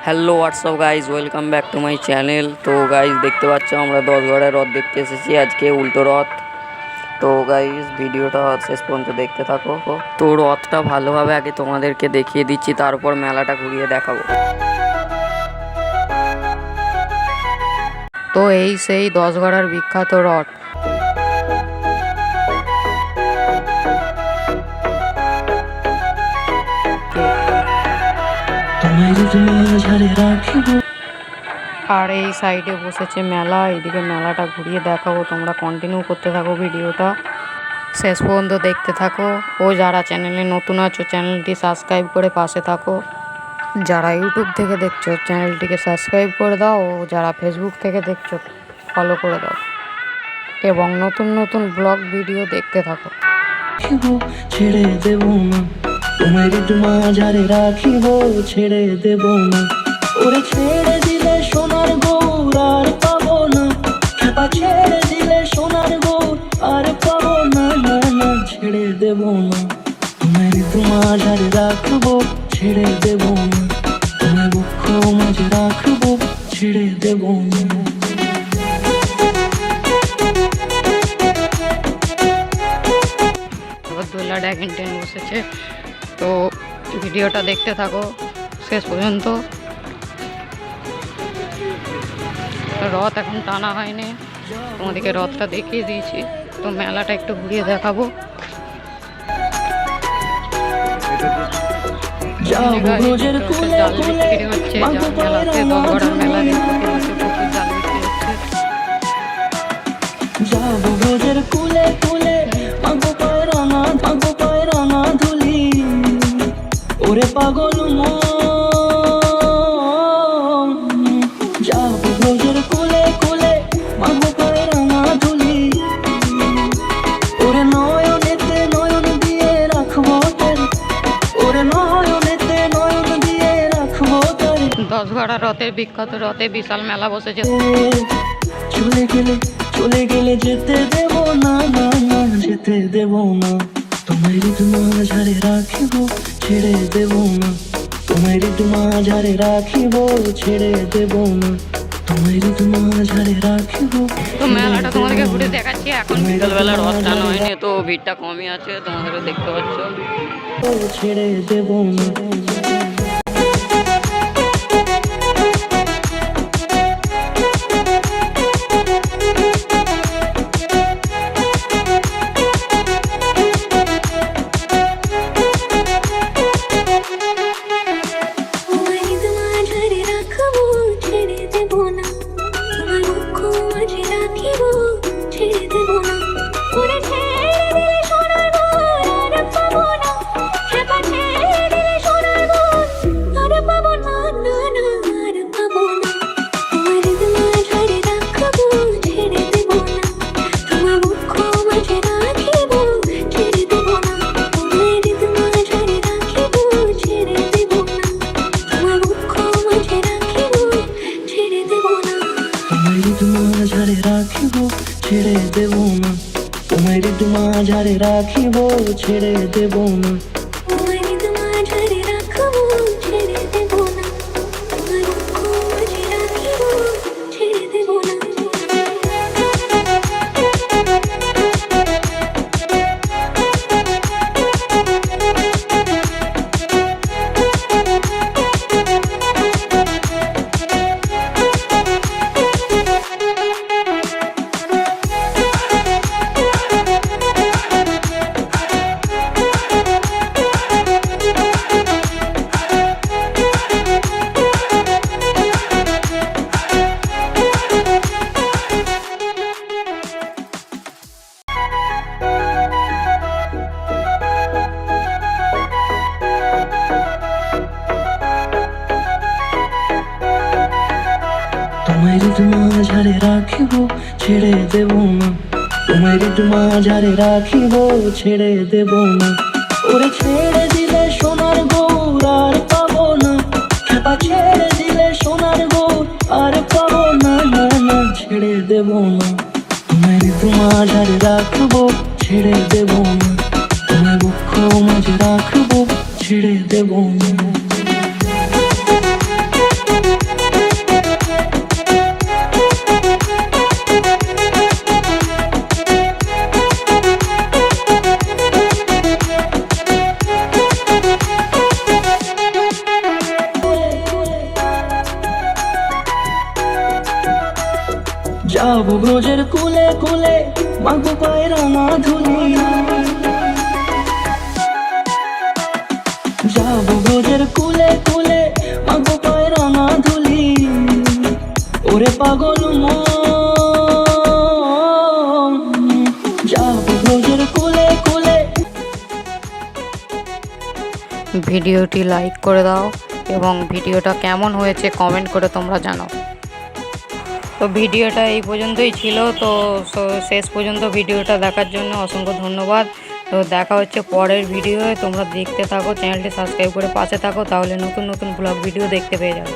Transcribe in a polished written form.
Hello WhatsApp guys, welcome back to my channel. তো guys দেখতে পাচ্ছ আমরা 10 ঘড়ায় রথ দেখতে এসেছি, আজকে উল্টো রথ। তো গাইজ ভিডিওটা শেষ পর্যন্ত দেখতে থাকো। তো রথটা ভালোভাবে আগে তোমাদেরকে দেখিয়ে দিচ্ছি, তারপর মেলাটা ঘুরিয়ে দেখাবো। তো এই সেই 10 ঘড়ার বিখ্যাত রথ। আর এই সাইডে বসেছে মেলা, এইদিকে মেলাটা ঘুরিয়ে দেখাবো, তোমরা কন্টিনিউ করতে থাকো ভিডিওটা, শেষ পর্যন্ত দেখতে থাকো। ও যারা চ্যানেলে নতুন আছো চ্যানেলটি সাবস্ক্রাইব করে পাশে থাকো, যারা ইউটিউব থেকে দেখছো চ্যানেলটিকে সাবস্ক্রাইব করে দাও, ও যারা ফেসবুক থেকে দেখছো ফলো করে দাও এবং নতুন নতুন ব্লগ ভিডিও দেখতে থাকো। ছেড়ে দেব না তোমার মাঝারে রাখিব, ছেড়ে দেব না ওরে, ছেড়ে দিলে সোনার গৌর আর পাবো না, খেপা ছেড়ে দিলে সোনার গৌর আর পাবো না, না না ছেড়ে দেব না তোমার মাঝারে রাখবো, ছেড়ে দেব না তোমার বুক মাঝে রাখবো, ছেড়ে দেব না। দোলা ড্রাগন ট্রেন বসেছে, তো ভিডিওটা দেখতে থাকো শেষ পর্যন্ত। রথ এখন টানা হয়নি, তোমাদেরকে রথটা দেখিয়ে দিয়েছি, তো মেলাটা একটু ঘুরিয়ে দেখাবো। জাল বিক্রি হচ্ছে, মেলাতে 10 ঘড়ার মেলা দেখতে প্রচুর জাল বিক্রি হচ্ছে। যাবো ভোজের কুলে কুলে, মাগো পায়রানা মাগো পায়রানা ধুলি, ওরে পাগল মন। যাবো ভোজের কুলে কুলে, মাগো পায়রানা ধুলি, ওরে নয়নেতে নয়ন দিয়ে রাখবো তারি, ওরে নয়নেতে নয়ন দিয়ে রাখবো তারি। 10 ঘড়া রথের বিখ্যাত রথে বিশাল মেলা বসেছে। চলে গেলে চলে গেলে যেতে দেব না, না না যেতে দেব না তোমার মাঝারে রাখিব, ছেড়ে দেব না তোমার মাঝারে রাখিব, ছেড়ে দেব না তোমার মাঝারে রাখিব। তো মেলাটা তোমাদেরকে ঘুরে দেখাচ্ছি, এখন বিকালবেলা রথ টানা হয়নি, তো ভিড়টা কমই আছে, তোমাদেরকে দেখতে পাচ্ছ। ছেড়ে দেব না। মাঝারে রাখিব, ছেড়ে দেব না তোমার মাঝারে রাখিব, ছেড়ে দেব না। তোমার মাঝারে রাখিব, ছেড়ে দেব না তোমার মাঝারে রাখিব, ছেড়ে দেব না ওরে, ছেড়ে দিলে সোনার গৌর আর পাবো না, খেপা ছেড়ে দিলে সোনার গৌর আর পাবো না, না না ছেড়ে দেব না তোমার মাঝারে রাখবো, ছেড়ে দেব না তোমার বুক মাঝে রাখবো, ছেড়ে দেব না। যাবো ব্রজের কুলে কুলে মাগো পায়ে রাঙা ধুলি, যাবো ব্রজের কুলে কুলে মাগো পায়ে রাঙা ধুলি, ওরে পাগল মন যাবো ব্রজের কুলে কুলে। ভিডিওটি লাইক করে দাও এবং ভিডিওটা কেমন হয়েছে কমেন্ট করে তোমরা জানাও। তো ভিডিওটা এই পর্যন্তই ছিল। তো শেষ পর্যন্ত ভিডিওটা দেখার জন্য অসংখ্য ধন্যবাদ। তো দেখা হচ্ছে পরের ভিডিওয়ে, তোমরা দেখতে থাকো, চ্যানেলটি সাবস্ক্রাইব করে পাশে থাকো, তাহলে নতুন নতুন ব্লগ ভিডিও দেখতে পেয়ে যাবে।